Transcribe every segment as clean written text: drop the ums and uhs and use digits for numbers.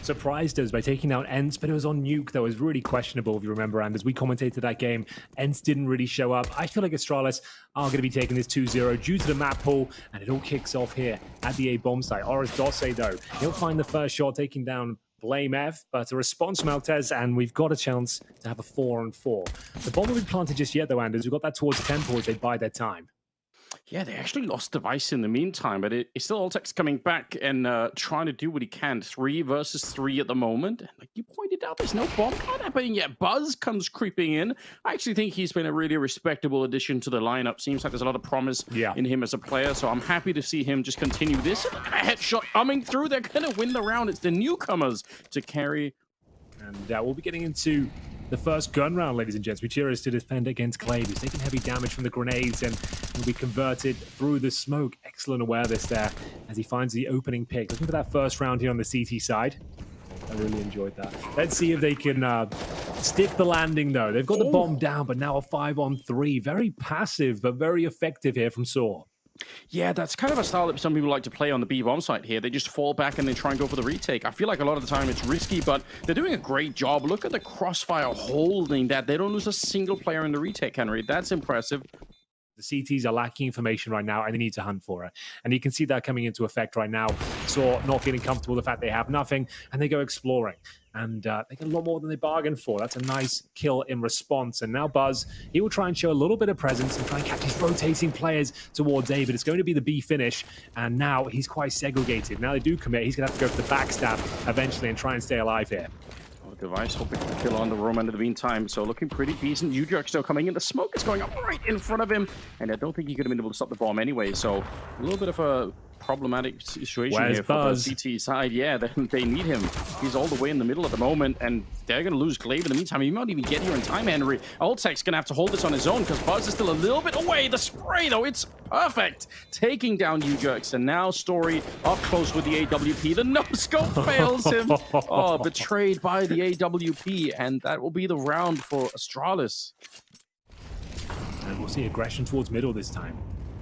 surprised us by taking out Ence, but it was on Nuke that was really questionable, if you remember, and as we commentated that game, Ence didn't really show up. I feel like Astralis are going to be taking this 2-0 due to the map pull, and it all kicks off here at the A bomb site. Oris Dosse, though, he'll find the first shot, taking down Blame F, but a response from Altez, and we've got a chance to have a 4-on-4. The bomb will be planted just yet, though, Anders. We've got that towards Temple as they bide their time. Yeah, they actually lost device in the meantime, but it's still Altez coming back and trying to do what he can. 3 versus 3 at the moment. And like you pointed out, there's no bomb count happening yet. Buzz comes creeping in. I actually think he's been a really respectable addition to the lineup. Seems like there's a lot of promise in him as a player, so I'm happy to see him just continue this. A headshot coming through. They're going to win the round. It's the newcomers to carry. And we'll be getting into the first gun round, ladies and gents. Gutierrez to defend against Glaive. He's taking heavy damage from the grenades and will be converted through the smoke. Excellent awareness there as he finds the opening pick. Looking for that first round here on the CT side. I really enjoyed that. Let's see if they can stick the landing, though. They've got the bomb down, but now a 5-on-3. Very passive, but very effective here from Saw. Yeah, that's kind of a style that some people like to play on the B bomb site here. They just fall back and they try and go for the retake. I feel like a lot of the time it's risky, but they're doing a great job. Look at the crossfire holding that. They don't lose a single player in the retake, Henry. That's impressive. The CTs are lacking information right now, and they need to hunt for it. And you can see that coming into effect right now. Saw not feeling comfortable with the fact they have nothing, and they go exploring. And they get a lot more than they bargained for. That's a nice kill in response. And now Buzz, he will try and show a little bit of presence and try and catch his rotating players towards A, but it's going to be the B finish. And now he's quite segregated. Now they do commit. He's going to have to go for the backstab eventually and try and stay alive here. Device hoping to kill on the Roman in the meantime, so looking pretty decent. Ujerk still coming in. The smoke is going up right in front of him, and I don't think he could have been able to stop the bomb anyway, so a little bit of a problematic situation here for the CT side. Yeah, they need him. He's all the way in the middle at the moment, and they're going to lose Glaive in the meantime. He might even get here in time, Henry. Altec's going to have to hold this on his own because Buzz is still a little bit away. The spray, though, it's perfect. Taking down Ujerks, and now Story up close with the AWP. The no-scope fails him. Oh, betrayed by the AWP, and that will be the round for Astralis. And we'll see aggression towards middle this time.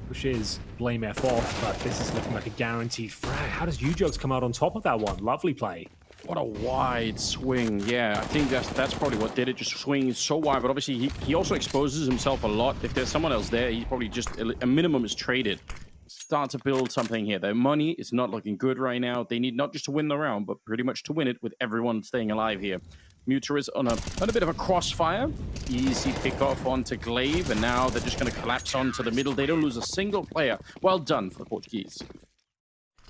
Pushes Blame F off, but this is looking like a guaranteed frag. How does Ujerks come out on top of that one? Lovely play. What a wide swing. Yeah, I think that's probably what did it. Just swinging so wide, but obviously he also exposes himself a lot. If there's someone else there, he probably just a minimum is traded. Start to build something here. Their money is not looking good right now. They need not just to win the round, but pretty much to win it with everyone staying alive here. Muter is on a bit of a crossfire. Easy pick off onto Glaive, and now they're just going to collapse onto the middle. They don't lose a single player. Well done for the Portuguese.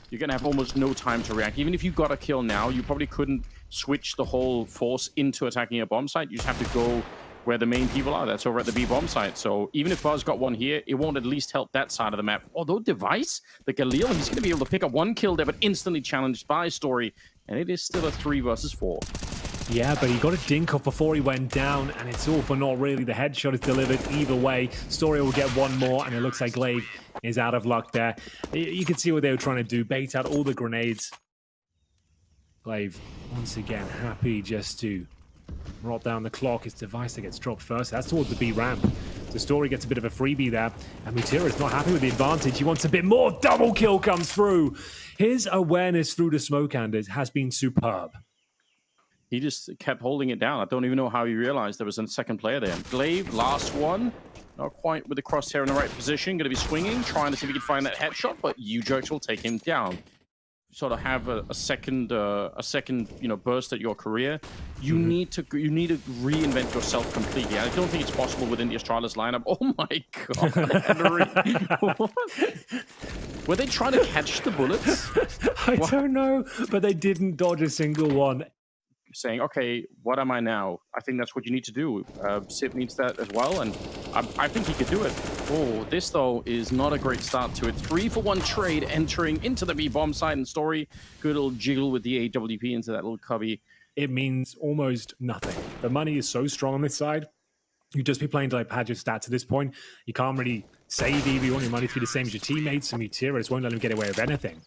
You're going to have almost no time to react. Even if you got a kill now, you probably couldn't switch the whole force into attacking a bomb site. You just have to go where the main people are. That's over at the B bomb site. So even if Buzz got one here, it won't at least help that side of the map. Although Device, the Galil, he's going to be able to pick up one kill there, but instantly challenged by Story. And it is still a 3 versus 4. Yeah, but he got a dink off before he went down, and it's all for naught, really. The headshot is delivered either way. Story will get one more, and it looks like Glaive is out of luck there. You can see what they were trying to do, bait out all the grenades. Glaive, once again, happy just to rot down the clock. It's Device that gets dropped first. That's towards the B ramp. So Story gets a bit of a freebie there, and Mutira is not happy with the advantage. He wants a bit more. Double kill comes through. His awareness through the smoke, Anders, has been superb. He just kept holding it down. I don't even know how he realized there was a second player there. Glaive, last one. Not quite with the crosshair in the right position. Going to be swinging, trying to see if he can find that headshot, but Ujerks will take him down. Sort of have a second burst at your career. You need to reinvent yourself completely. I don't think it's possible within the Astralis lineup. Oh my god, Henry. Were they trying to catch the bullets? I don't know, but they didn't dodge a single one. Saying, okay, what am I now? I think that's what you need to do. Sip needs that as well, and I think he could do it. Oh, this, though, is not a great start to it. 3-for-1 trade entering into the B bomb side, and Story, good little jiggle with the AWP into that little cubby. It means almost nothing. The money is so strong on this side. You'd just be playing to like pad your stats at this point. You can't really save either. You want your money to be the same as your teammates, and Mutira just won't let him get away with anything.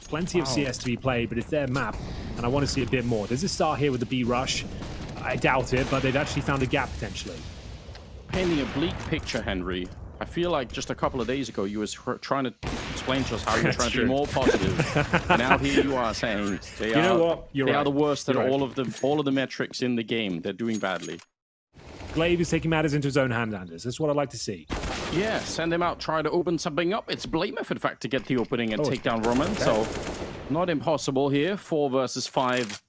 Plenty of CS to be played, but it's their map, and I want to see a bit more. Does it start here with the B rush? I doubt it, but they've actually found a gap potentially. Painting a bleak picture, Henry. I feel like just a couple of days ago, you was trying to explain to us how you're trying to be more positive. And now here you are saying they are the worst at all of the metrics in the game. They're doing badly. Glaive is taking matters into his own hand, Anders. That's what I'd like to see. Yeah, send him out, try to open something up. It's blameF, in fact, to get the opening and take down Roman. Okay. So, not impossible here. 4 versus 5.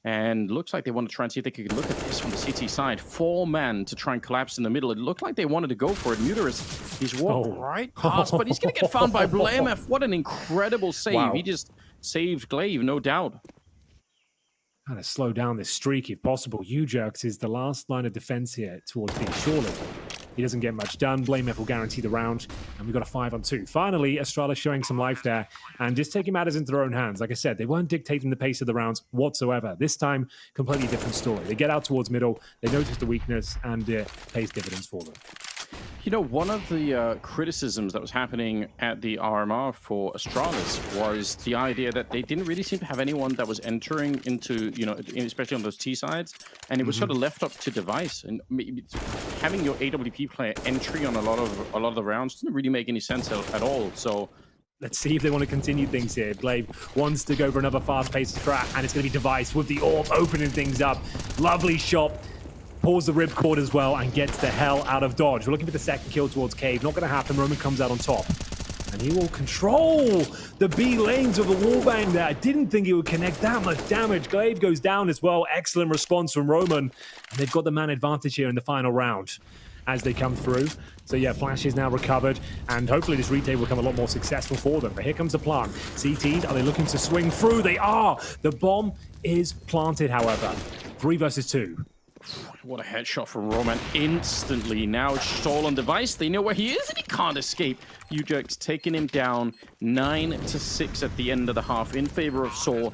And looks like they want to try and see if they could look at this from the CT side. 4-man to try and collapse in the middle. It looked like they wanted to go for it. Muterus, he's walked right past, but he's going to get found by blameF. What an incredible save. Wow. He just saved Glaive, no doubt. Kind of slow down this streak if possible. UJerks is the last line of defense here towards being surely. He doesn't get much done. blameF will guarantee the round. And we've got a 5-on-2. Finally, Astralis showing some life there and just taking matters into their own hands. Like I said, they weren't dictating the pace of the rounds whatsoever. This time, completely different story. They get out towards middle. They notice the weakness and it pays dividends for them. You know, one of the criticisms that was happening at the RMR for Astralis was the idea that they didn't really seem to have anyone that was entering into, you know, especially on those T sides, and it was sort of left up to device. And having your AWP player entry on a lot of the rounds didn't really make any sense at all. So let's see if they want to continue things here. Glaive wants to go for another fast-paced strat, and it's going to be device with the AWP opening things up. Lovely shot. Pulls the ripcord as well and gets the hell out of dodge. We're looking for the second kill towards Cave. Not going to happen. Roman comes out on top. And he will control the B lanes of the wallbang there. I didn't think he would connect that much damage. Glaive goes down as well. Excellent response from Roman. And they've got the man advantage here in the final round as they come through. So yeah, Flash is now recovered. And hopefully this retake will become a lot more successful for them. But here comes the plant. CT'd. Are they looking to swing through? They are. The bomb is planted, however. 3 versus 2. What a headshot from Roman instantly. Now it's Stall on device. They know where he is and he can't escape. UJerks taking him down 9-6 at the end of the half in favor of Saw.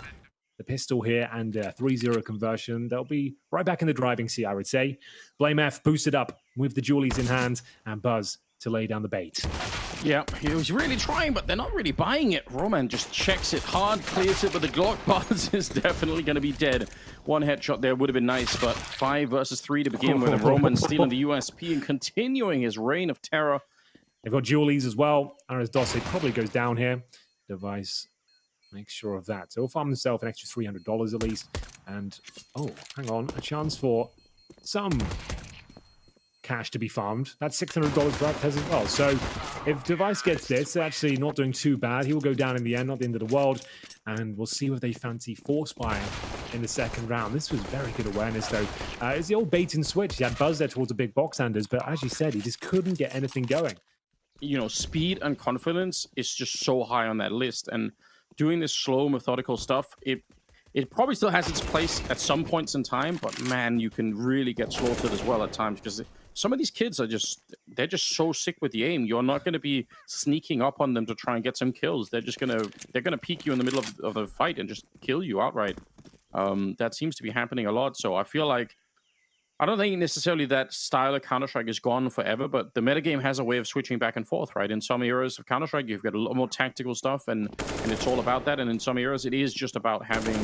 The pistol here and 3-0 conversion. They'll be right back in the driving seat, I would say. blameF boosted up with the Julies in hand and Buzz to lay down the bait. Yeah, he was really trying, but they're not really buying it. Roman just checks it hard, clears it, but the Glock Buzz is definitely going to be dead. One headshot there would have been nice, but 5 versus 3 to begin with. And Roman stealing the USP and continuing his reign of terror. They've got Julies as well. Aras Dossey probably goes down here. Device makes sure of that. So he'll farm himself an extra $300 at least. And, oh, hang on, a chance for some cash to be farmed. That's $600 for Actez as well. So if Device gets this, they're actually not doing too bad. He will go down in the end, not the end of the world. And we'll see if they fancy Force-Spire in the second round. This was very good awareness, though. It's the old bait and switch. He had Buzz there towards a big box, Anders, but as you said, he just couldn't get anything going. You know, speed and confidence is just so high on that list. And doing this slow, methodical stuff, it probably still has its place at some points in time, but man, you can really get slaughtered as well at times because some of these kids are they're just so sick with the aim. You're not going to be sneaking up on them to try and get some kills. They're gonna peek you in the middle of the fight and just kill you outright. That seems to be happening a lot. So I feel like I don't think necessarily that style of Counter-Strike is gone forever, but the metagame has a way of switching back and forth, right? In some eras of Counter-Strike, you've got a lot more tactical stuff, and it's all about that. And in some eras, it is just about having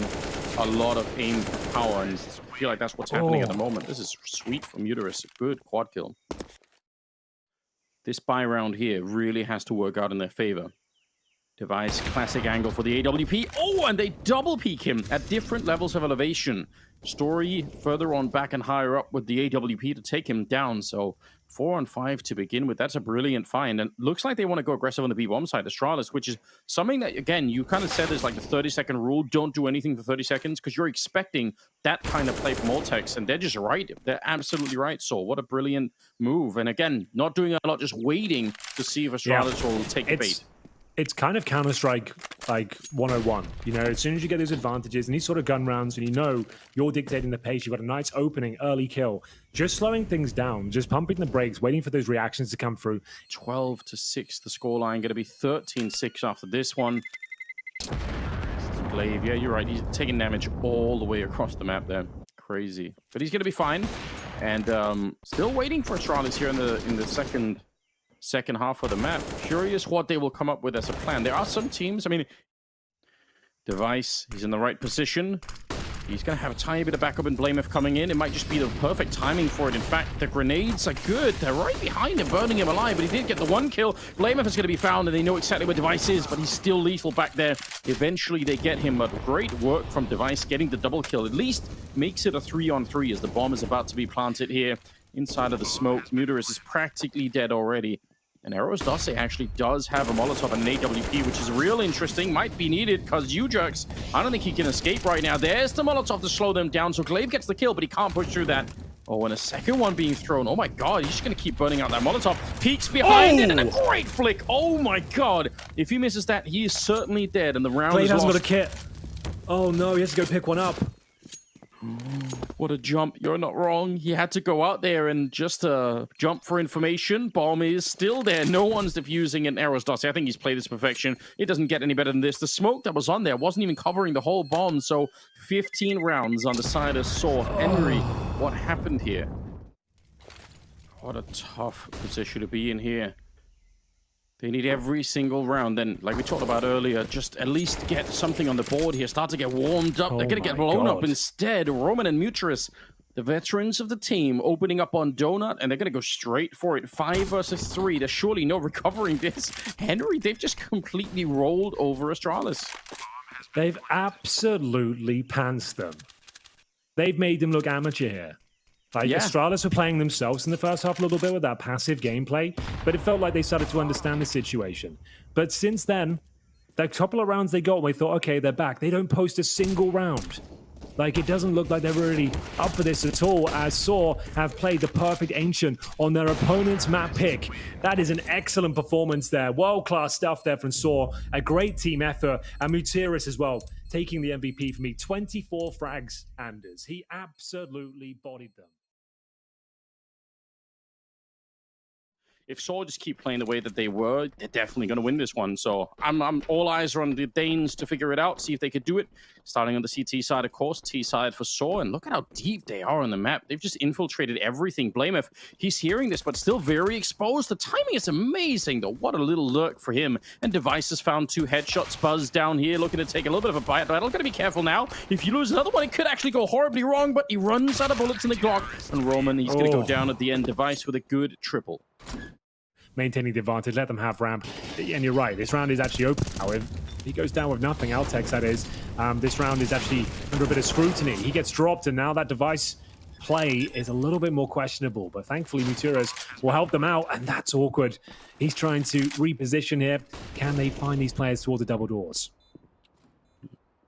a lot of aim power, and I feel like that's what's happening at the moment. This is sweet from Muterus. Good quad kill. This buy round here really has to work out in their favor. Device, classic angle for the AWP. Oh, and they double peek him at different levels of elevation. Story further on back and higher up with the AWP to take him down. So 4-on-5 to begin with. That's a brilliant find. And looks like they want to go aggressive on the B-bomb side, Astralis, which is something that, again, you kind of said is like the 30-second rule. Don't do anything for 30 seconds because you're expecting that kind of play from Alltex. And they're just right. They're absolutely right. So what a brilliant move. And again, not doing a lot, just waiting to see if Astralis will take the bait. It's kind of Counter-Strike like 101. You know, as soon as you get those advantages and these sort of gun rounds and you know you're dictating the pace, you've got a nice opening, early kill, just slowing things down, just pumping the brakes, waiting for those reactions to come through. 12-6, the scoreline. Going to be 13-6 after this one. Glaive, yeah, you're right. He's taking damage all the way across the map there. Crazy. But he's going to be fine. And still waiting for Astralis here in the second half of the map. Curious what they will come up with as a plan. There are some teams, I mean, Device, he's in the right position. He's going to have a tiny bit of backup in Blameth coming in. It might just be the perfect timing for it. In fact, the grenades are good. They're right behind him, burning him alive, but he did get the one kill. Blameth is going to be found, and they know exactly where Device is, but he's still lethal back there. Eventually, they get him, but great work from Device getting the double kill. At least makes it a 3-on-3 as the bomb is about to be planted here inside of the smoke. Muterus is practically dead already. And Astralis actually does have a Molotov and an AWP, which is real interesting. Might be needed because U-Jerks, I don't think he can escape right now. There's the Molotov to slow them down. So Glaive gets the kill, but he can't push through that. Oh, and a second one being thrown. Oh my god, he's just going to keep burning out that Molotov. Peeks behind it, and a great flick. Oh my god. If he misses that, he is certainly dead, and the round Glaive is hasn't lost. got a kit. Oh no, he has to go pick one up. What a jump. You're not wrong. He had to go out there and just jump for information. Bomb is still there. No one's defusing an Astralis. I think he's played this perfection. It doesn't get any better than this. The smoke that was on there wasn't even covering the whole bomb. So 15 rounds on the side of Saw. Henry, what happened here? What a tough position to be in here. They need every single round. Then, like we talked about earlier, just at least get something on the board here. Start to get warmed up. They're going to get blown up instead. Roman and Muterus, the veterans of the team, opening up on Donut, and they're going to go straight for it. 5 versus 3. There's surely no recovering this. Henry, they've just completely rolled over Astralis. They've absolutely pantsed them. They've made them look amateur here. Like, Astralis were playing themselves in the first half a little bit with that passive gameplay, but it felt like they started to understand the situation. But since then, the couple of rounds they got, we thought, okay, they're back. They don't post a single round. Like, it doesn't look like they're really up for this at all, as Saw have played the perfect Ancient on their opponent's map pick. That is an excellent performance there. World-class stuff there from Saw. A great team effort. And Muterus as well, taking the MVP for me. 24 frags, Anders. He absolutely bodied them. If Saw just keep playing the way that they were, they're definitely going to win this one. So I'm all eyes are on the Danes to figure it out, see if they could do it. Starting on the CT side, of course, T side for Saw. And look at how deep they are on the map. They've just infiltrated everything. Blameth, he's hearing this, but still very exposed. The timing is amazing, though. What a little lurk for him. And Device has found 2 headshots. Buzz down here, looking to take a little bit of a bite. But I'm going to be careful now. If you lose another one, it could actually go horribly wrong, but he runs out of bullets in the Glock. And Roman, he's going to go down at the end. Device with a good triple. Maintaining the advantage, let them have ramp. And you're right, this round is actually open now. If he goes down with nothing, Altex that is, this round is actually under a bit of scrutiny. He gets dropped, and now that Device play is a little bit more questionable. But thankfully, Muterus will help them out, and that's awkward. He's trying to reposition here. Can they find these players towards the double doors?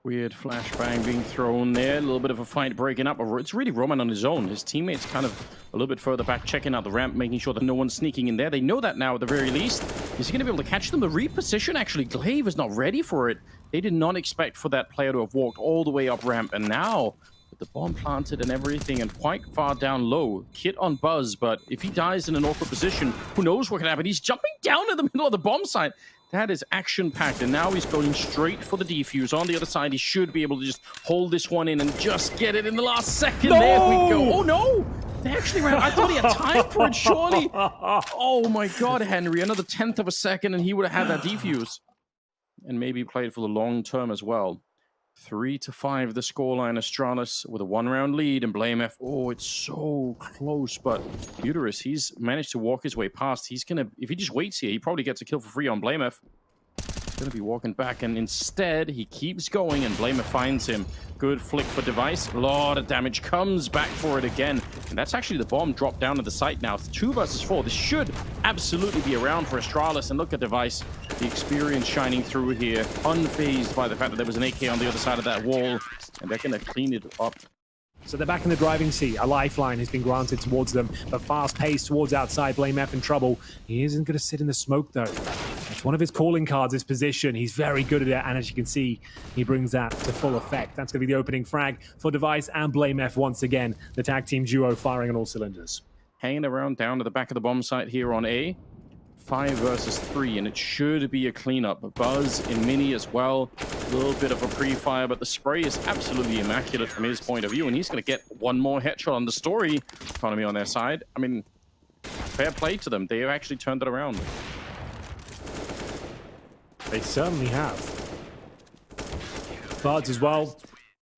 Weird flashbang being thrown there. A little bit of a fight breaking up. It's really Roman on his own. His teammates kind of a little bit further back, checking out the ramp, making sure that no one's sneaking in there. They know that now at the very least. Is he going to be able to catch them? The reposition, actually, Glaive is not ready for it. They did not expect for that player to have walked all the way up ramp. And now, with the bomb planted and everything and quite far down low, Kit on Buzz. But if he dies in an awkward position, who knows what can happen? He's jumping down in the middle of the bomb site. That is action-packed, and now he's going straight for the defuse. On the other side, he should be able to just hold this one in and just get it in the last second. No! There we go. Oh, no! They actually ran. I thought he had time for it, surely. Oh, my God, Henry. Another 1/10 of a second, and he would have had that defuse. And maybe played for the long term as well. 3-5 the scoreline. Astralis with a 1-round lead, and Blameth. Oh, it's so close, but Muterus, he's managed to walk his way past. He's gonna, if he just waits here, he probably gets a kill for free on Blameth. Gonna be walking back, and instead he keeps going, and Blameth finds him. Good flick for Device. A lot of damage, comes back for it again, and that's actually the bomb dropped down to the site now. It's 2 versus 4. This should absolutely be around for Astralis, and look at Device, the experience shining through here, unfazed by the fact that there was an AK on the other side of that wall, and they're gonna clean it up. So they're back in the driving seat. A lifeline has been granted towards them, but fast pace towards outside. Blameth in trouble. He isn't going to sit in the smoke, though. It's one of his calling cards, his position. He's very good at it, and as you can see, he brings that to full effect. That's going to be the opening frag for Device and Blameth once again. The tag team duo firing on all cylinders. Hanging around down to the back of the bomb site here on A. 5 versus 3, and it should be a cleanup. Buzz in mini as well. A little bit of a pre-fire, but the spray is absolutely immaculate from his point of view, and he's going to get one more headshot on the story economy on their side. I mean, fair play to them. They have actually turned it around. They certainly have. Buzz as well.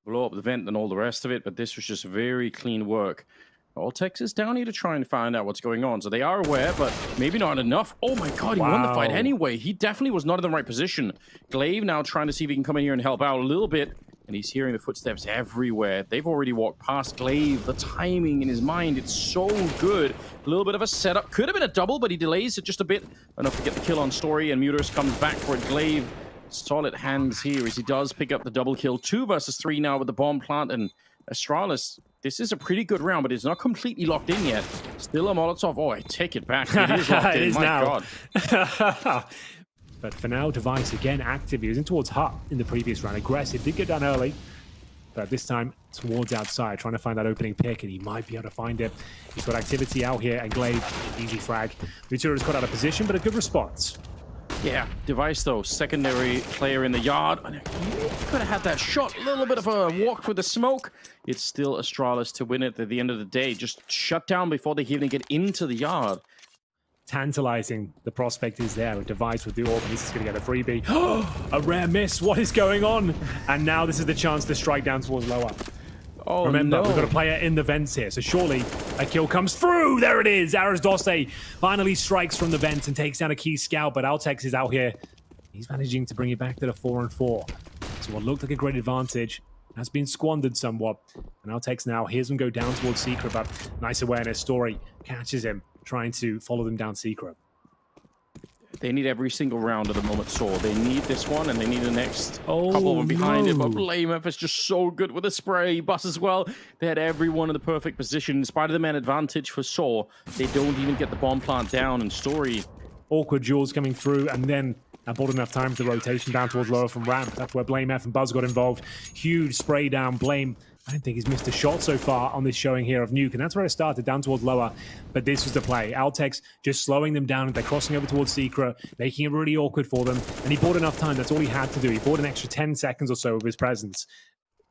blow up the vent and all the rest of it, but this was just very clean work. All Texas down here to try and find out what's going on. So they are aware, but maybe not enough. Oh my god, he won the fight anyway. He definitely was not in the right position. Glaive now trying to see if he can come in here and help out a little bit. And he's hearing the footsteps everywhere. They've already walked past Glaive. The timing in his mind, it's so good. A little bit of a setup. Could have been a double, but he delays it just a bit. Enough to get the kill on Story, and Muterus comes back for it. Glaive, solid hands here as he does pick up the double kill. 2 versus 3 now with the bomb plant, and Astralis, this is a pretty good round, but it's not completely locked in yet. Still a Molotov. Oh, I take it back. It is locked in. It is My now. God. But for now, Device again active. He was in towards hut in the previous round. Aggressive. Did get done early. But this time towards outside, trying to find that opening pick, and he might be able to find it. He's got activity out here, and Glaive, easy frag. Mutura's got out of position, but a good response. Yeah, Device though, secondary player in the yard. He could have had that shot. A little bit of a walk for the smoke. It's still Astralis to win it at the end of the day. Just shut down before they even get into the yard. Tantalizing. The prospect is there. A Device with the orb, and he's just going to get a freebie. A rare miss. What is going on? And now this is the chance to strike down towards lower. Oh, remember, no. we've got a player in the vents here, so surely a kill comes through. There it is. Aras finally strikes from the vents and takes down a key scout, but Altex is out here. He's managing to bring it back to the 4-on-4. So what looked like a great advantage has been squandered somewhat. And Altex now hears him go down towards Secret, but nice awareness. Story catches him, trying to follow them down Secret. They need every single round of the moment saw. They need this one, and they need the next couple of them behind it. But Blamef is just so good with the spray. Bus as well. They had everyone in the perfect position. In spite of the man advantage for Saw, they don't even get the bomb plant down. And Story, awkward duels coming through, and then I bought enough time for the rotation down towards lower from ramp. That's where Blamef and Buzz got involved. Huge spray down. Blame, I don't think he's missed a shot so far on this showing here of Nuke, and that's where it started, down towards lower. But this was the play. Altex just slowing them down. They're crossing over towards Secret, making it really awkward for them. And he bought enough time. That's all he had to do. He bought an extra 10 seconds or so of his presence.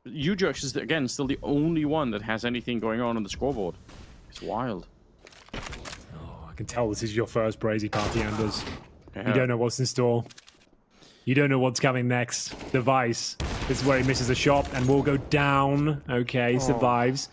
Ujux is, again, still the only one that has anything going on the scoreboard. It's wild. Oh, I can tell this is your first Brazy party, Anders. Yeah. You don't know what's in store. You don't know what's coming next. Device. This is where he misses a shot and will go down. Okay, survives.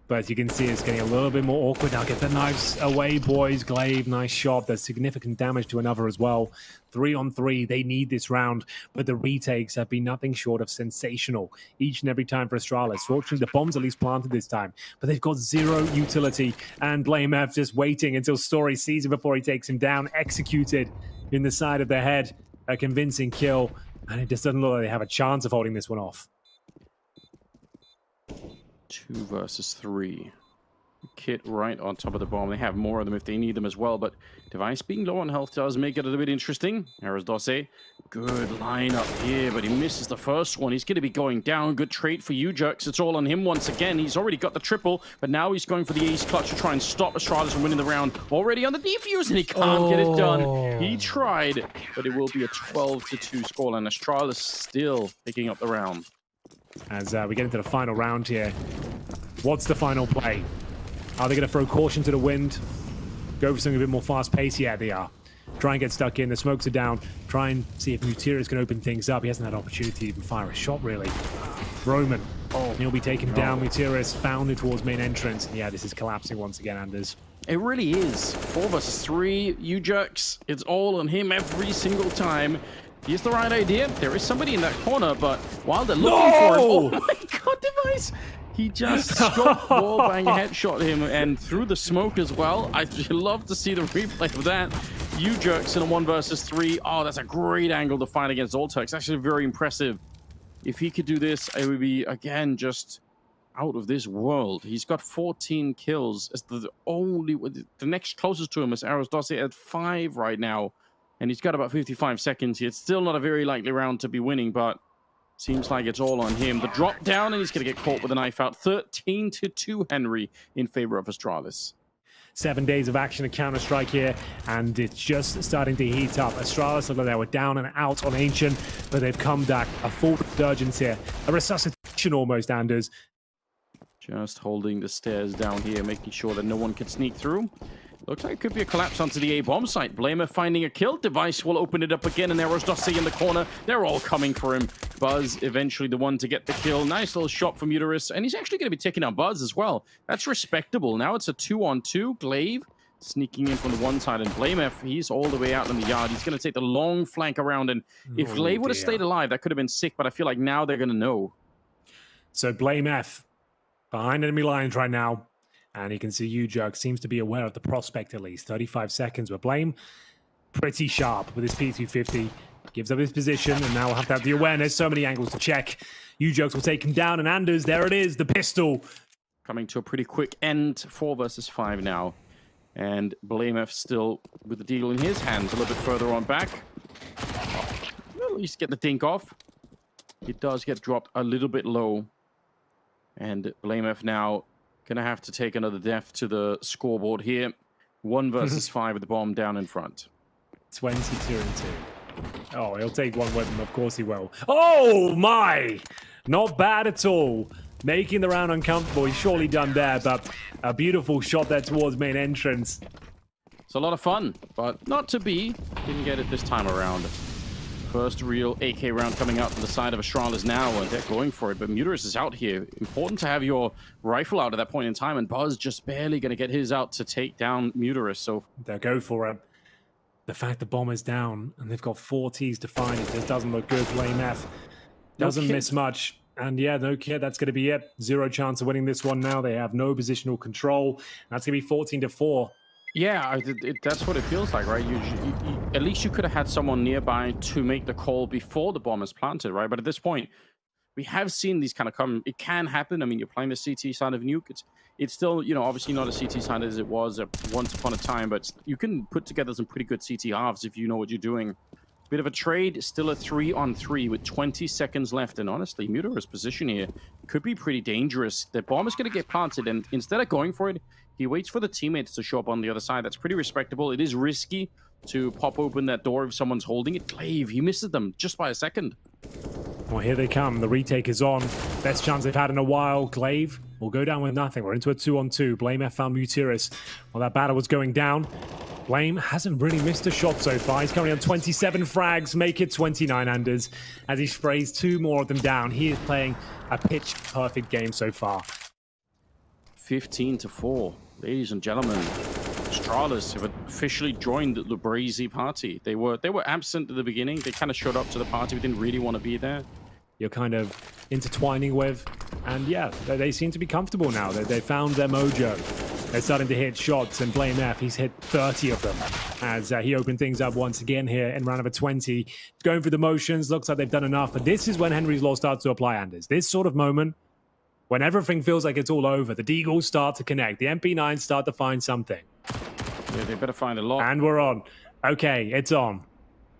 But you can see it's getting a little bit more awkward. Now get the knives away, boys. Glaive, nice shot. There's significant damage to another as well. 3-on-3, they need this round. But the retakes have been nothing short of sensational each and every time for Astralis. Fortunately, the bomb's at least planted this time. But they've got zero utility. And Blamef just waiting until Story sees him before he takes him down. Executed in the side of the head. A convincing kill. And it just doesn't look like they have a chance of holding this one off. 2 versus 3. Kit right on top of the bomb. They have more of them if they need them as well, but Device being low on health does make it a little bit interesting. Aras Dosse, good lineup here, but he misses the first one. He's going to be going down. Good trade for Ujux. It's all on him once again. He's already got the triple, but now he's going for the ace clutch to try and stop Astralis from winning the round. Already on the defuse, and he can't get it done. He tried, but it will be a 12-2 score, and Astralis still picking up the round. As we get into the final round here, what's the final play? Are they going to throw caution to the wind? Go for something a bit more fast-paced? Yeah, they are. Try and get stuck in. The smokes are down. Try and see if Muterus can open things up. He hasn't had an opportunity to even fire a shot, really. Roman. He'll be taken down. Muterus founded towards main entrance. Yeah, this is collapsing once again, Anders. It really is. 4 versus 3. Ujux. It's all on him every single time. He has the right idea. There is somebody in that corner, but while they're looking for him... Oh my god, Device! He just struck wallbang headshot him and through the smoke as well. I'd love to see the replay of that. Ujux in a 1 versus 3. Oh, that's a great angle to fight against Zoltex. Actually very impressive. If he could do this, it would be, again, just out of this world. He's got 14 kills. As the next closest to him is Aras Dosse at 5 right now. And he's got about 55 seconds. It's still not a very likely round to be winning, but seems like it's all on him. The drop down, and he's going to get caught with a knife out. 13-2 Henry in favor of Astralis. 7 days of action at Counter-Strike here, and it's just starting to heat up. Astralis look like they were down and out on Ancient, but they've come back. A full resurgence here. A resuscitation almost, Anders. Just holding the stairs down here, making sure that no one can sneak through. Looks like it could be a collapse onto the A-bomb site. Blamer finding a kill. Device will open it up again, and there was Dossi in the corner. They're all coming for him. Buzz eventually the one to get the kill. Nice little shot from Uterus, and he's actually going to be taking out Buzz as well. That's respectable. Now it's a 2-on-2. Glaive sneaking in from the one side, and Blamer, he's all the way out in the yard. He's going to take the long flank around, and if Glaive would have stayed alive, that could have been sick, but I feel like now they're going to know. So Blame F behind enemy lines right now. And you can see Ujug seems to be aware of the prospect at least. 35 seconds, but Blame pretty sharp with his P250. Gives up his position, and now we'll have to have the awareness. So many angles to check. Ujugs will take him down, and Anders, there it is, the pistol. Coming to a pretty quick end, 4 versus 5 now. And Blamef still with the deal in his hands, a little bit further on back. Well, at least get the dink off. It does get dropped a little bit low. And Blamef now gonna have to take another death to the scoreboard here. 1 versus 5 with the bomb down in front. 22-2. Oh, he'll take one with him. Of course he will. Oh my! Not bad at all. Making the round uncomfortable. He's surely done there, but a beautiful shot there towards main entrance. It's a lot of fun, but not to be. Didn't get it this time around. First real AK round coming out from the side of Astralis now, and they're going for it, but Muterus is out here. Important to have your rifle out at that point in time, and Buzz just barely going to get his out to take down Muterus, so... They'll go for it. The fact the bomb is down, and they've got 4 Ts to find it, just doesn't look good. Blame F doesn't miss much. And yeah, no kid, that's going to be it. 0 chance of winning this one now. They have no positional control. That's going to be 14-4. Yeah, that's what it feels like, right? You, at least you could have had someone nearby to make the call before the bomb is planted, right? But at this point, we have seen these kind of come. It can happen. I mean, you're playing the CT side of Nuke. It's still, you know, obviously not a CT side as it was once upon a time, but you can put together some pretty good CT halves if you know what you're doing. Bit of a trade, still a 3-on-3 with 20 seconds left. And honestly, Muterus' position here could be pretty dangerous. The bomb is going to get planted, and instead of going for it, he waits for the teammates to show up on the other side. That's pretty respectable. It is risky to pop open that door if someone's holding it. Glaive, he misses them just by a second. Well, here they come. The retake is on. Best chance they've had in a while. Glaive will go down with nothing. We're into a 2-on-2. Blame F found Muterus while that battle was going down. Blame hasn't really missed a shot so far. He's currently on 27 frags, make it 29 unders as he sprays 2 more of them down. He is playing a pitch-perfect game so far. 15-4. Ladies and gentlemen, Astralis have officially joined the Brazy party. They were absent at the beginning. They kind of showed up to the party. We didn't really want to be there. You're kind of intertwining with, and yeah, they seem to be comfortable now. They found their mojo. They're starting to hit shots, and Blame F, he's hit 30 of them as he opened things up once again here in round number 20. Going through the motions, looks like they've done enough, but this is when Henry's Law starts to apply, Anders. This sort of moment, when everything feels like it's all over, the Deagles start to connect, the MP9s start to find something. Yeah, they better find a lot. And we're on. Okay, it's on.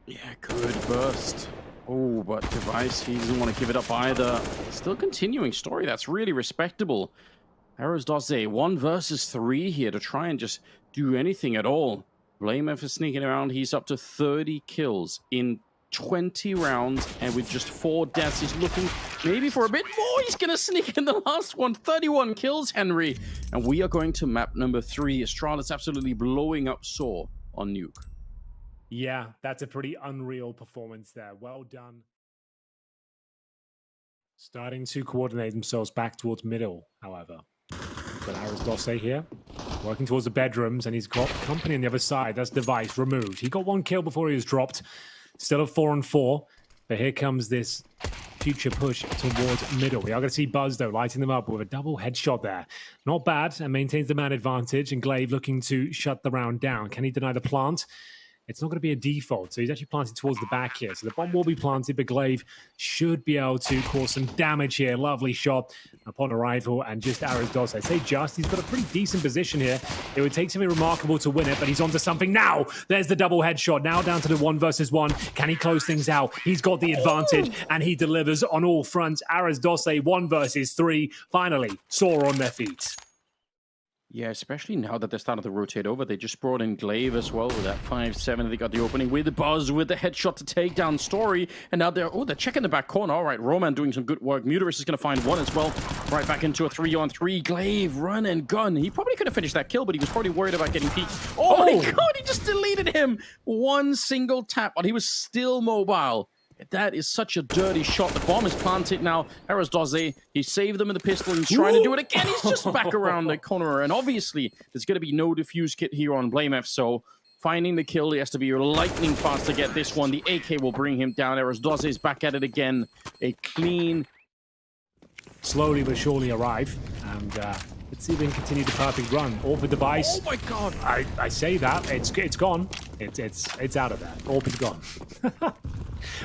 Yeah, good burst. Oh, but Device, he doesn't want to give it up either. Still continuing story. That's really respectable. Arrows does a 1 versus 3 here to try and just do anything at all. Blame him for sneaking around. He's up to 30 kills in 20 rounds, and with just 4 deaths, he's looking maybe for a bit more. He's going to sneak in the last one. 31 kills, Henry. And we are going to map number 3. Astralis absolutely blowing up Saw on Nuke. Yeah, that's a pretty unreal performance there. Well done. Starting to coordinate themselves back towards middle, however. But Aris Dosse here, working towards the bedrooms, and he's got company on the other side. That's Device removed. He got 1 kill before he was dropped. Still a 4-on-4. But here comes this future push towards middle. We are going to see Buzz, though, lighting them up with a double headshot there. Not bad, and maintains the man advantage. And Glaive looking to shut the round down. Can he deny the plant? It's not going to be a default, so he's actually planted towards the back here. So the bomb will be planted, but Glaive should be able to cause some damage here. Lovely shot upon arrival, and just arrows does. I say just, he's got a pretty decent position here. It would take something remarkable to win it, but he's onto something now. There's the double headshot. Now down to the 1 versus 1. Can he close things out? He's got the advantage, and he delivers on all fronts. Aras Dosse, 1 versus 3. Finally, Saw on their feet. Yeah, especially now that they're starting to rotate over. They just brought in Glaive as well with that 5-7. They got the opening with the Buzz, with the headshot to take down Story. And now they're checking the back corner. All right, Roman doing some good work. Muterus is going to find one as well. Right back into a 3-on-3. Glaive, run and gun. He probably could have finished that kill, but he was probably worried about getting peeked. Oh my God, he just deleted him. One single tap, but he was still mobile. That is such a dirty shot. The bomb is planted now. Doze, he saved them in the pistol. He's trying to do it again. He's just back around the corner. And obviously, there's going to be no defuse kit here on blamef. So finding the kill, he has to be lightning fast to get this one. The AK will bring him down. Doze is back at it again. A clean... Slowly but surely arrive. And let's see if we can continue the perfect run. Orbit device. Oh my God. I say that. It's gone. It's out of there. Orbit's gone.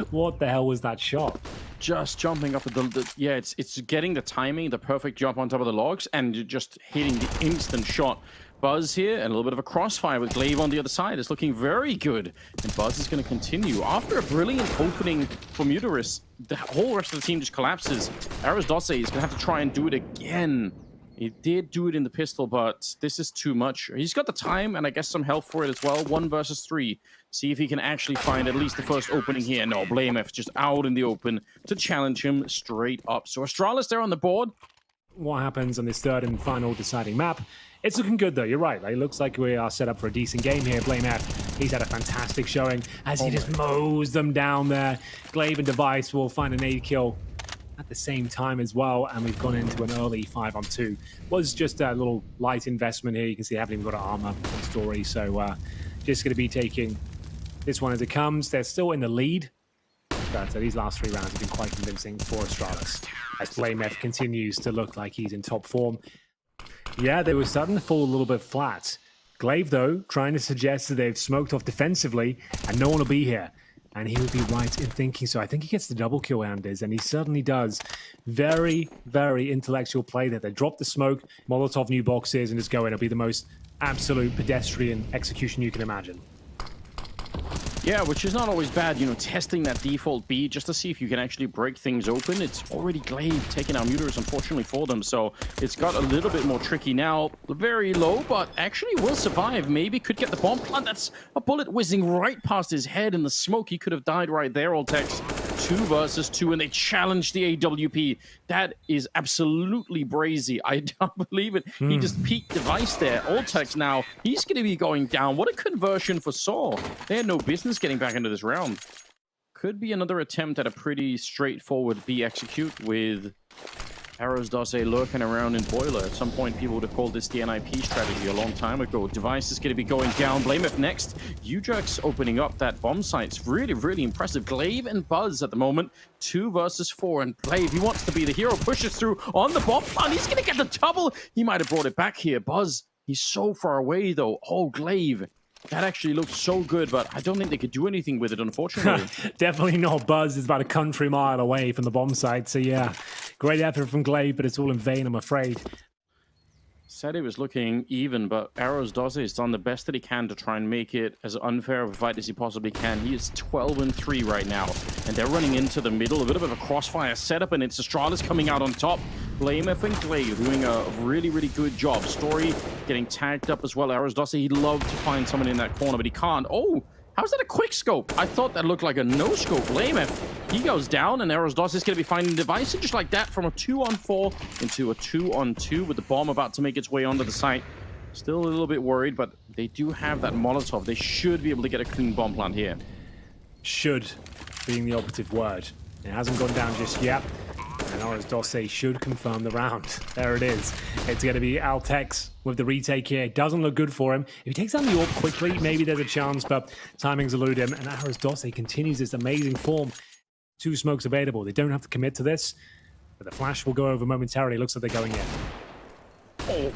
What the hell was that shot? Just jumping up at yeah, it's getting the timing, the perfect jump on top of the logs, and just hitting the instant shot. Buzz here, and a little bit of a crossfire with Glaive on the other side. It's looking very good. And Buzz is going to continue. After a brilliant opening for Muterus, the whole rest of the team just collapses. Doze is going to have to try and do it again. He did do it in the pistol, but this is too much. He's got the time and I guess some health for it as well. 1 versus 3. See if he can actually find at least the first opening here. No, blamef just out in the open to challenge him straight up. So Astralis there on the board. What happens on this third and final deciding map? It's looking good though, you're right. It looks like we are set up for a decent game here. blamef, he's had a fantastic showing as he just mows them down there. Glaive and Device will find an 8 kill at the same time as well, and we've gone into an early 5-on-2. Was just a little light investment here. You can see they haven't even got an armor on Story, so just going to be taking this one as it comes. They're still in the lead, but these last 3 rounds have been quite convincing for Astralis, as blamef continues to look like he's in top form. Yeah, they were starting to fall a little bit flat. Glaive, though, trying to suggest that they've smoked off defensively, and no one will be here. And he would be right in thinking so. I think he gets the double kill, Anders, and he certainly does. Very, very intellectual play there. They drop the smoke, Molotov new boxes, and just go in. It'll be the most absolute pedestrian execution you can imagine. Yeah, which is not always bad, you know, testing that default B just to see if you can actually break things open. It's already Glaive taking out Muterus, unfortunately, for them, so it's got a little bit more tricky now. Very low, but actually will survive. Maybe could get the bomb plant. That's a bullet whizzing right past his head in the smoke. He could have died right there, Oltex. 2 versus 2, and they challenge the AWP. That is absolutely brazy. I don't believe it. He just peaked Device there. Oltex now, he's going to be going down. What a conversion for Saw. They had no business getting back into this round. Could be another attempt at a pretty straightforward B execute with Doze lurking around in Boiler. At some point, people would have called this the NIP strategy a long time ago. Device is going to be going down. blamef next. Ujax opening up that bomb site. It's really, really impressive. Glaive and Buzz at the moment. 2 versus 4. And Glaive, he wants to be the hero. Pushes through on the bomb plant. He's going to get the double. He might have brought it back here. Buzz, he's so far away, though. Oh, Glaive. That actually looked so good, but I don't think they could do anything with it, unfortunately. Definitely not. Buzz is about a country mile away from the bomb site, so yeah. Great effort from Glaive, but it's all in vain, I'm afraid. Said it was looking even, but Doze has done the best that he can to try and make it as unfair of a fight as he possibly can. He is 12-3 right now, and they're running into the middle. A bit of a crossfire setup, and it's Astralis coming out on top. blamef and Glaive doing a really, really good job. Story getting tagged up as well. Doze, he'd love to find someone in that corner, but he can't. Oh, how's that a quick scope? I thought that looked like a no-scope. blamef, he goes down, and Doze is going to be finding Device, and just like that, from a 2-on-4 into a 2-on-2 with the bomb about to make its way onto the site. Still a little bit worried, but they do have that Molotov. They should be able to get a clean bomb plant here. Should being the operative word. It hasn't gone down just yet. And Doze should confirm the round. There it is. It's going to be Altex with the retake here. It doesn't look good for him. If he takes down the orb quickly, maybe there's a chance, but timings elude him. And Doze continues this amazing form. 2 smokes available. They don't have to commit to this, but the flash will go over momentarily. It looks like they're going in. Oh.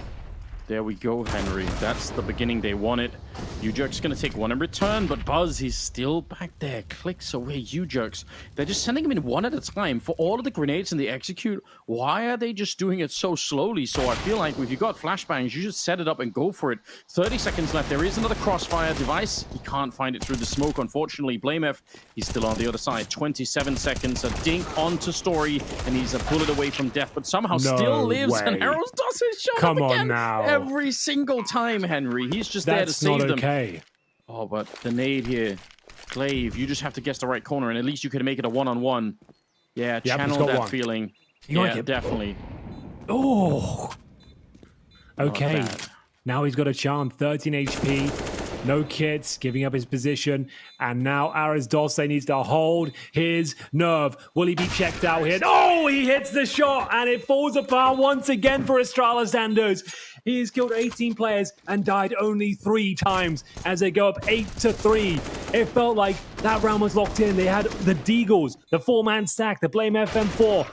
There we go, Henry. That's the beginning they wanted. Ujax going to take one in return, but Buzz, he's still back there. Clicks away Ujax. They're just sending him in one at a time. For all of the grenades and the execute, why are they just doing it so slowly? So I feel like if you've got flashbangs, you just set it up and go for it. 30 seconds left. There is another crossfire Device. He can't find it through the smoke, unfortunately. blamef, he's still on the other side. 27 seconds. A dink onto Story, and he's a bullet away from death, but somehow still lives. Way. And Doze is shot Come up again. on now. every single time, Henry. He's just there to save them. That's not okay. Oh, but the nade here. Glaive, you just have to guess the right corner, and at least you could make it a one-on-one. Yeah, channel that feeling. Yeah, definitely. Oh. Okay. Now he's got a chance. 13 HP. No kits, giving up his position. And now Astralis needs to hold his nerve. Will he be checked out here? Oh, he hits the shot, and it falls apart once again for Astralis Anders. He has killed 18 players and died only 3 times as they go up 8-3. It felt like that round was locked in. They had the Deagles, the 4-man stack, the Blame FM4.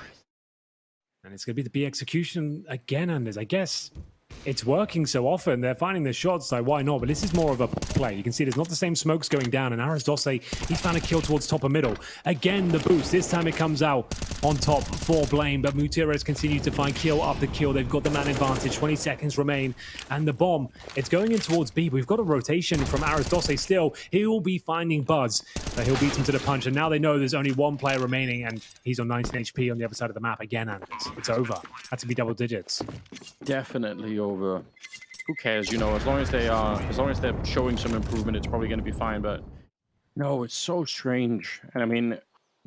And it's going to be the B execution again, Anders. I guess it's working so often. They're finding the shots, so why not? But this is more of a play. You can see there's not the same smokes going down. And Astralis, he's found a kill towards top and middle. Again, the boost. This time it comes out on top for Blame. But mujahedin continue to find kill after kill. They've got the man advantage. 20 seconds remain. And the bomb, it's going in towards B. We've got a rotation from Astralis still. He will be finding Buzz. He'll beat him to the punch. And now they know there's only one player remaining. And he's on 19 HP on the other side of the map again. And it's over. Had to be double digits. Definitely over. Who cares, you know, as long as they're showing some improvement, it's probably going to be fine. But no, it's so strange. And I mean,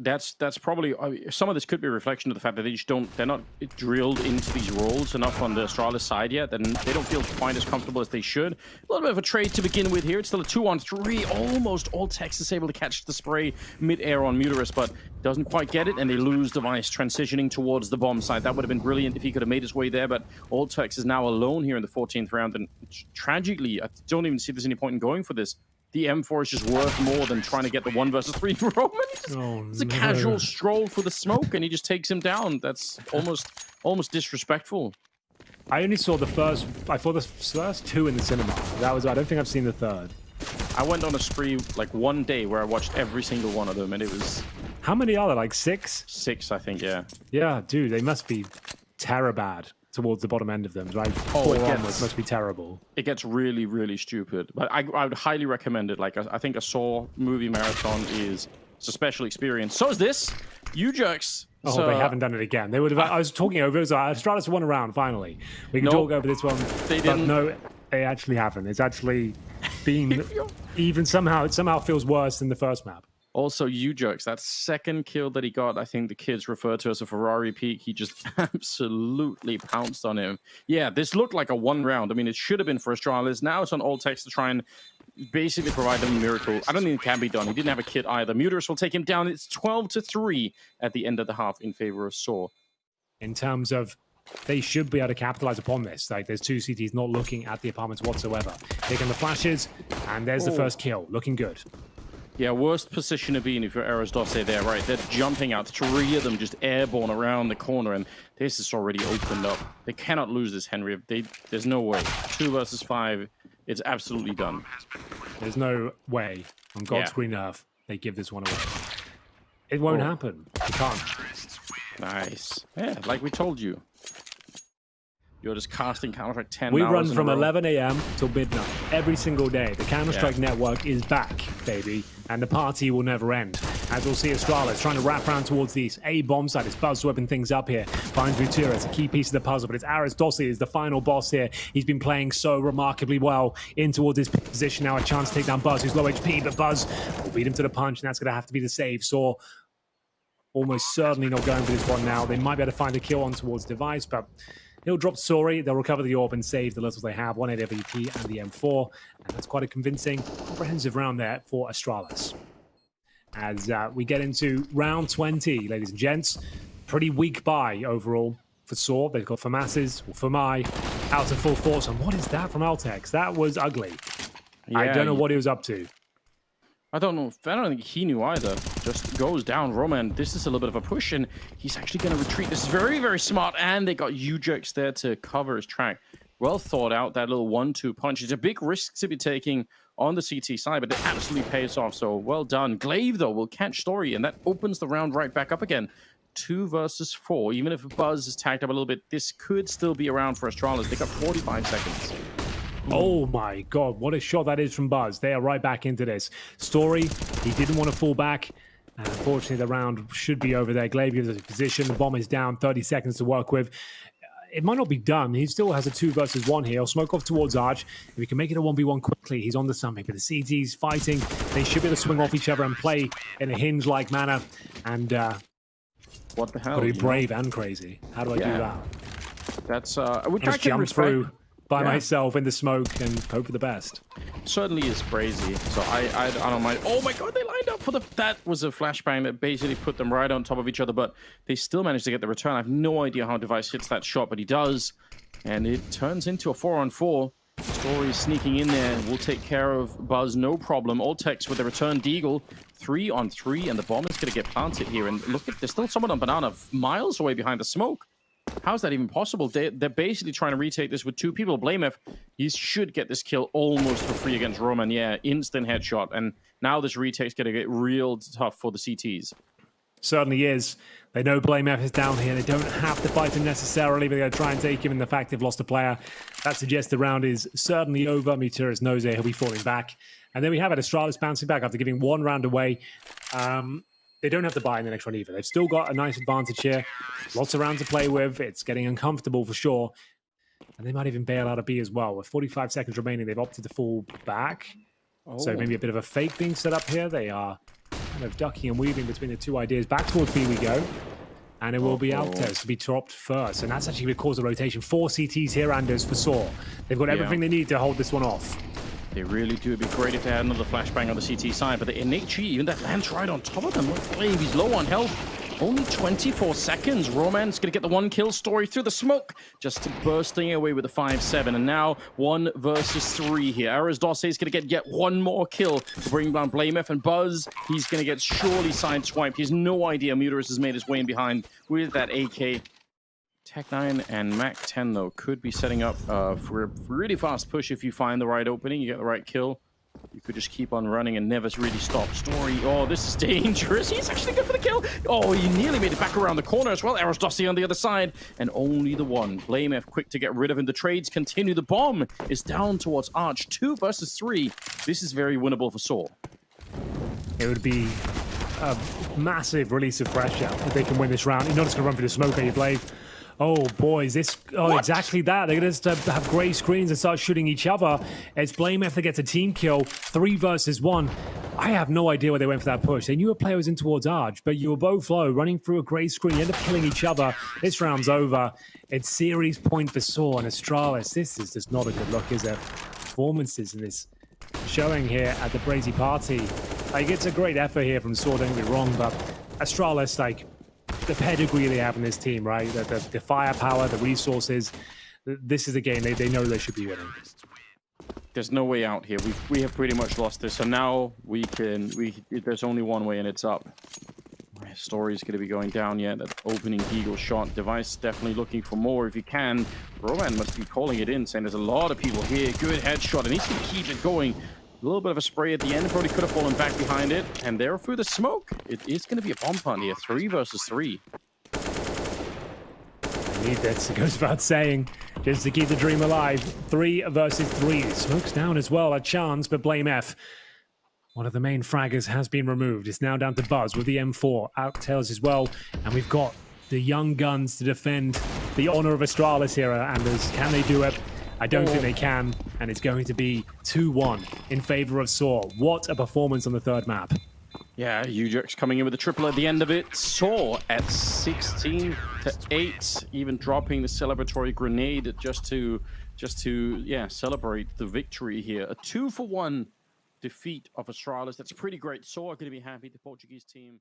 that's probably some of this could be a reflection of the fact that they're not drilled into these roles enough on the Astralis side yet. Then they don't feel quite as comfortable as they should. A little bit of a trade to begin with here. It's still a 2-on-3. Almost all Tex is able to catch the spray mid-air on mujahedin, but doesn't quite get it, and they lose Device transitioning towards the bomb side. That would have been brilliant if he could have made his way there, but Tex is now alone here in the 14th round, and tragically, I don't even see there's any point in going for this. The M4 is just worth more than trying to get the 1 versus 3 Roman. It's a casual stroll for the smoke, and he just takes him down. That's almost disrespectful. I only saw the first. I saw the first 2 in the cinema. That was. I don't think I've seen the third. I went on a spree like one day where I watched every single one of them, and it was. How many are there? Like 6? 6, I think. Yeah. Yeah, dude, they must be terror bad towards the bottom end of them, right? 4 onwards must be terrible. It gets really, really stupid. But I would highly recommend it. Like, I think a Saw movie marathon is a special experience. So is this. You jerks. Oh, so, they haven't done it again. They would have. I was talking over it. Was Astralis won a round finally. We can talk over this one. They didn't. No, they actually haven't. It's actually been even somehow. It somehow feels worse than the first map. Also, you jerks, that second kill that he got, I think the kids refer to as a Ferrari peak. He just absolutely pounced on him. Yeah, this looked like a 1 round. I mean, it should have been for Astralis. Now it's on Tex to try and basically provide them a miracle. I don't think it can be done. He didn't have a kit either. mujahedin will take him down. It's 12-3 at the end of the half in favor of Saw. In terms of, they should be able to capitalize upon this. Like, there's 2 CTs not looking at the apartments whatsoever. Taking the flashes, and there's the first kill. Looking good. Yeah, worst position to be in if you're Astralis there, right? They're jumping out. 3 of them just airborne around the corner, and this is already opened up. They cannot lose this, Henry. There's no way. 2 versus 5, it's absolutely done. There's no way on God's green earth they give this one away. It won't happen. It can't. Nice. Yeah, like we told you. You're just casting Counter-Strike 10 We hours run from 11 a.m. till midnight every single day. The Counter-Strike network is back, baby, and the party will never end. As we'll see, Astralis trying to wrap around towards the east. A bomb site is Buzz whipping things up here. Finds mujahedin. It's a key piece of the puzzle, but it's Astralis is the final boss here. He's been playing so remarkably well in towards his position now. A chance to take down Buzz, who's low HP, but Buzz will beat him to the punch, and that's going to have to be the save. So almost certainly not going for this one now. They might be able to find a kill on towards Device, but he'll drop Sorry. They'll recover the orb and save the littles they have. 1 AWP and the M4. And that's quite a convincing, comprehensive round there for Astralis. As we get into round 20, ladies and gents. Pretty weak buy overall for Saw. They've got FAMAS's or FAMI out of full force. And what is that from Altex? That was ugly. Yeah, I don't know what he was up to. I don't know. I don't think he knew either. Just goes down Roman. This is a little bit of a push, and he's actually going to retreat. This is very, very smart, and they got U-Jerks there to cover his track. Well thought out, that little 1-2 punch. It's a big risk to be taking on the CT side, but it absolutely pays off, so well done. Glaive, though, will catch Story, and that opens the round right back up again. 2 versus 4. Even if Buzz is tagged up a little bit, this could still be around for Astralis. They got 45 seconds. Oh my god, what a shot that is from Buzz. They are right back into this. Story, he didn't want to fall back. And unfortunately, the round should be over there. Glaive gives us a position. The bomb is down. 30 seconds to work with. it might not be done. He still has a 2 versus 1 here. He'll smoke off towards Arch. If he can make it a 1v1 quickly, he's on to something. But the CT's fighting. They should be able to swing off each other and play in a hinge-like manner. And what the hell? gotta be brave and crazy. How do I do that? That's which I can jump through by myself in the smoke and hope for the best. Certainly is Brazy, so I don't mind. Oh my god, they lined up for the... That was a flashbang that basically put them right on top of each other, but they still managed to get the return. I have no idea how Device hits that shot, but he does. And it turns into a 4-on-4. Story sneaking in there. We'll take care of Buzz, no problem. Ultex with the return Deagle. 3-on-3, and the bomb is going to get planted here. And look at, there's still someone on Banana miles away behind the smoke. How's that even possible? They're basically trying to retake this with 2 people. Blamef, he should get this kill almost for free against Roman. Yeah, instant headshot. And now this retake's going to get real tough for the CTs. Certainly is. They know Blamef is down here. They don't have to fight him necessarily, but they're going to try and take him. And the fact they've lost a player, that suggests the round is certainly over. Muteris knows it. He'll be falling back. And then we have it. Astralis bouncing back after giving 1 round away. They don't have to buy in the next round either. They've still got a nice advantage here. Lots of rounds to play with. It's getting uncomfortable for sure. And they might even bail out a B as well. With 45 seconds remaining, they've opted to fall back. So maybe a bit of a fake being set up here. They are kind of ducking and weaving between the 2 ideas. Back towards B we go. And it will be Altez to be dropped first. And that's actually going to cause a rotation. 4 CTs here, Anders, for Saw. They've got everything they need to hold this one off. They really do. It'd be great if they had another flashbang on the CT side, but the innate chi, even that lands right on top of them. Glaive, he's low on health. Only 24 seconds. Roman's going to get the 1 kill. Story through the smoke, just bursting away with the 5-7. And now 1 versus 3 here. Arizdoce is going to get yet 1 more kill to bring down Blamef, and Buzz, he's going to get surely sideswiped. He has no idea Muteris has made his way in behind with that AK. Tech9 and Mac10, though, could be setting up for a really fast push if you find the right opening, you get the right kill. You could just keep on running and never really stop. Story, oh, this is dangerous. He's actually good for the kill. Oh, he nearly made it back around the corner as well. Arizdoce on the other side, and only the 1. Blamef quick to get rid of him. The trades continue. The bomb is down towards Arch. 2 versus 3. This is very winnable for Saw. It would be a massive release of pressure if they can win this round. You're not just going to run through the smoke, are you, Blade? Oh, boys, this... Oh, exactly that. They're going to have grey screens and start shooting each other. It's Blamef that gets a team kill. 3 versus 1. I have no idea where they went for that push. They knew a player was in towards Arch, but you were both low, running through a grey screen. You end up killing each other. This round's over. It's series point for Saw and Astralis. This is just not a good look, is it? Performances in this showing here at the Brazy party. Like, it's a great effort here from Saw, don't get me wrong, but Astralis, like... the pedigree they have in this team, right? The firepower, the resources. This is a game they know they should be winning. There's no way out here. We have pretty much lost this, so now there's only one way, and it's up. My story's going to be going down yet. That opening Eagle shot. Device definitely looking for more if he can. Roman must be calling it in, saying there's a lot of people here. Good headshot, and he's going to keep it going. A little bit of a spray at the end. Probably could have fallen back behind it. And there through the smoke. It is going to be a bomb punt here. 3 versus 3. I need this. It goes without saying. Just to keep the dream alive. 3 versus 3. Smoke's down as well. A chance, but Blamef. One of the main fraggers has been removed. It's now down to Buzz with the M4. Outtails as well. And we've got the young guns to defend the honor of Astralis here, Anders. Can they do it? I don't think they can, and it's going to be 2-1 in favor of Saw. What a performance on the 3rd map. Yeah, Ujax coming in with a triple at the end of it. Saw at 16-8, even dropping the celebratory grenade just to celebrate the victory here. A 2-for-1 defeat of Astralis. That's pretty great. Saw are going to be happy. The Portuguese team